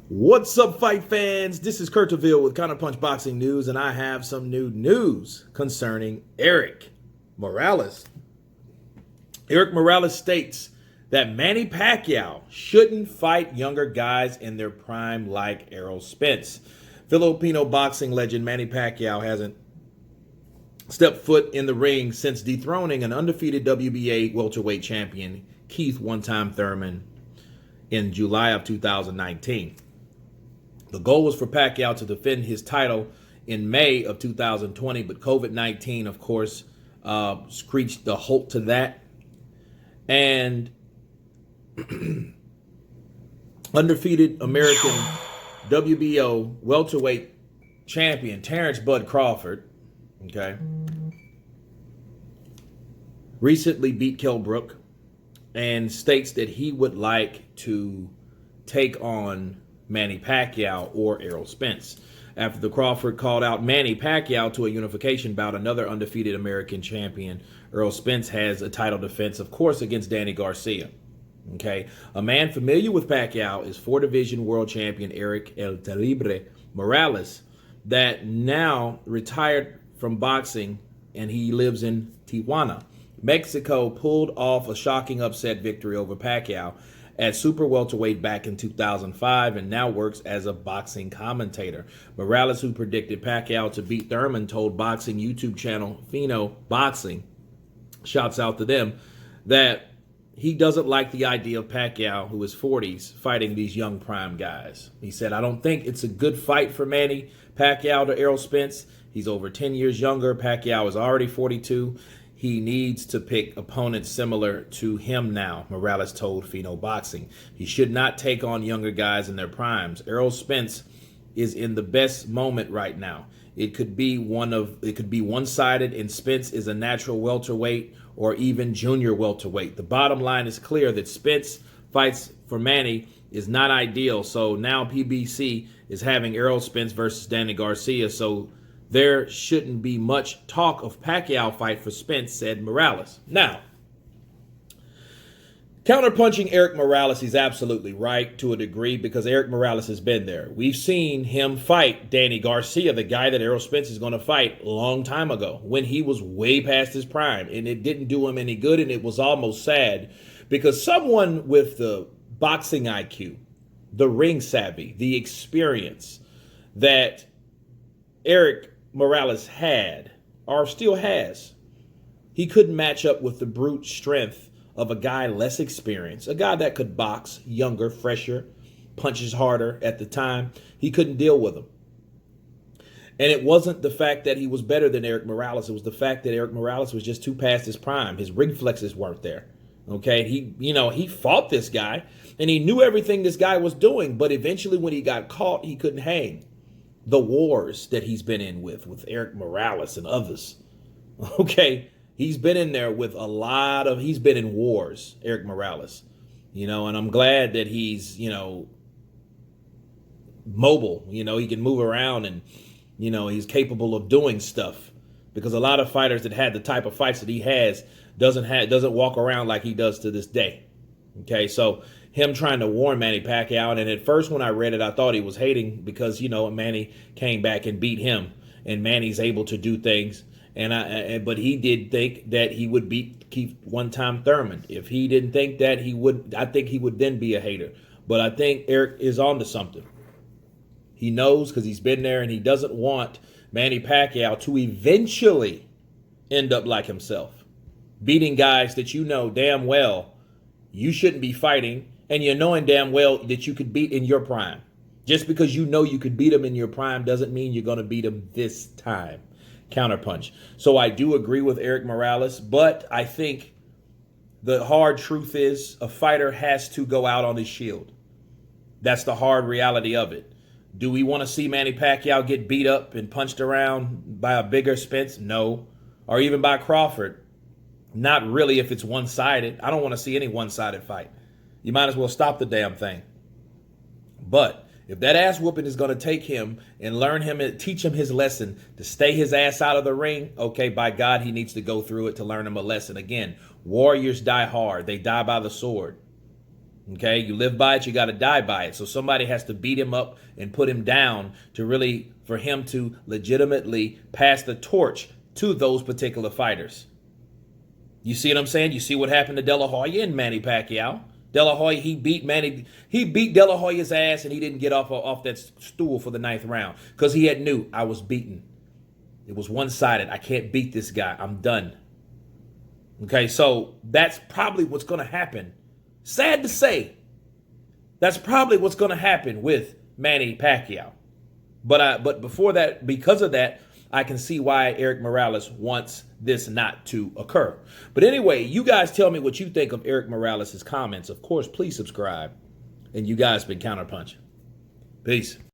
What's up, fight fans? This is Kurt DeVille with Counterpunch Boxing News, and I have some new news concerning Erik Morales. Erik Morales states that Manny Pacquiao shouldn't fight younger guys in their prime like Errol Spence. Filipino boxing legend Manny Pacquiao hasn't stepped foot in the ring since dethroning an undefeated WBA welterweight champion, Keith "one-time" Thurman, in July of 2019. The goal was for Pacquiao to defend his title in May of 2020, but COVID-19, of course, screeched the halt to that. And undefeated American WBO welterweight champion Terrence Bud Crawford, recently beat Kell Brook and states that he would like to take on Manny Pacquiao or Errol Spence. After the Crawford called out Manny Pacquiao to a unification bout, another undefeated American champion, Errol Spence, has a title defense, of course, against Danny Garcia. A man familiar with Pacquiao is four-division world champion Erik El Terrible Morales, that now retired from boxing, and he lives in Tijuana. Mexico pulled off a shocking upset victory over Pacquiao at super welterweight back in 2005 and now works as a boxing commentator. Morales, who predicted Pacquiao to beat Thurman, told boxing YouTube channel Fino Boxing, shouts out to them, that he doesn't like the idea of Pacquiao, who is 40s, fighting these young prime guys. He said, "I don't think it's a good fight for Manny Pacquiao to Errol Spence. He's over 10 years younger. Pacquiao is already 42. He needs to pick opponents similar to him now," Morales told Fino Boxing. "He should not take on younger guys in their primes. Errol Spence is in the best moment right now. It could be one-sided, and Spence is a natural welterweight or even junior welterweight. The bottom line is clear that Spence fights for Manny is not ideal. So now PBC is having Errol Spence versus Danny Garcia. So there shouldn't be much talk of Pacquiao fight for Spence," said Morales. Now, counterpunching Erik Morales, he's absolutely right to a degree, because Erik Morales has been there. We've seen him fight Danny Garcia, the guy that Errol Spence is going to fight, a long time ago when he was way past his prime, and it didn't do him any good, and it was almost sad, because someone with the boxing IQ, the ring savvy, the experience that Erik Morales had, or still has, he couldn't match up with the brute strength of a guy less experienced, a guy that could box, younger, fresher, punches harder at the time. He couldn't deal with him. And it wasn't the fact that he was better than Erik Morales. It was the fact that Erik Morales was just too past his prime. His reflexes weren't there. He fought this guy, and he knew everything this guy was doing, but eventually when he got caught, he couldn't hang. The wars that he's been in with Erik Morales and others. He's been in there with he's been in wars, Erik Morales. And I'm glad that he's, mobile. He can move around, and, he's capable of doing stuff, because a lot of fighters that had the type of fights that he has doesn't walk around like he does to this day. So him trying to warn Manny Pacquiao, and at first when I read it, I thought he was hating because, Manny came back and beat him, and Manny's able to do things. But he did think that he would beat Keith "one-time" Thurman. If he didn't think that, I think he would then be a hater. But I think Erik is onto something. He knows, because he's been there, and he doesn't want Manny Pacquiao to eventually end up like himself, beating guys that damn well you shouldn't be fighting, and you're knowing damn well that you could beat in your prime. Just because you know you could beat him in your prime doesn't mean you're going to beat him this time. Counterpunch. So I do agree with Erik Morales, but I think the hard truth is a fighter has to go out on his shield. That's the hard reality of it. Do we want to see Manny Pacquiao get beat up and punched around by a bigger Spence? No. Or even by Crawford? Not really, if it's one-sided. I don't want to see any one-sided fight. You might as well stop the damn thing. But if that ass whooping is going to take him and learn him and teach him his lesson to stay his ass out of the ring, okay, by God, he needs to go through it to learn him a lesson. Again, warriors die hard. They die by the sword. Okay, you live by it, you got to die by it. So somebody has to beat him up and put him down to really, for him to legitimately pass the torch to those particular fighters. You see what I'm saying? You see what happened to De La Hoya and Manny Pacquiao. De La Hoya, he beat De La Hoya's ass, and he didn't get off that stool for the 9th round because he had knew I was beaten. It was one-sided. I can't beat this guy. I'm done. Okay, so that's probably what's going to happen. Sad to say, that's probably what's going to happen with Manny Pacquiao. But before that, because of that, I can see why Erik Morales wants this not to occur. But anyway, you guys tell me what you think of Erik Morales' comments. Of course, please subscribe. And you guys been Counterpunching. Peace.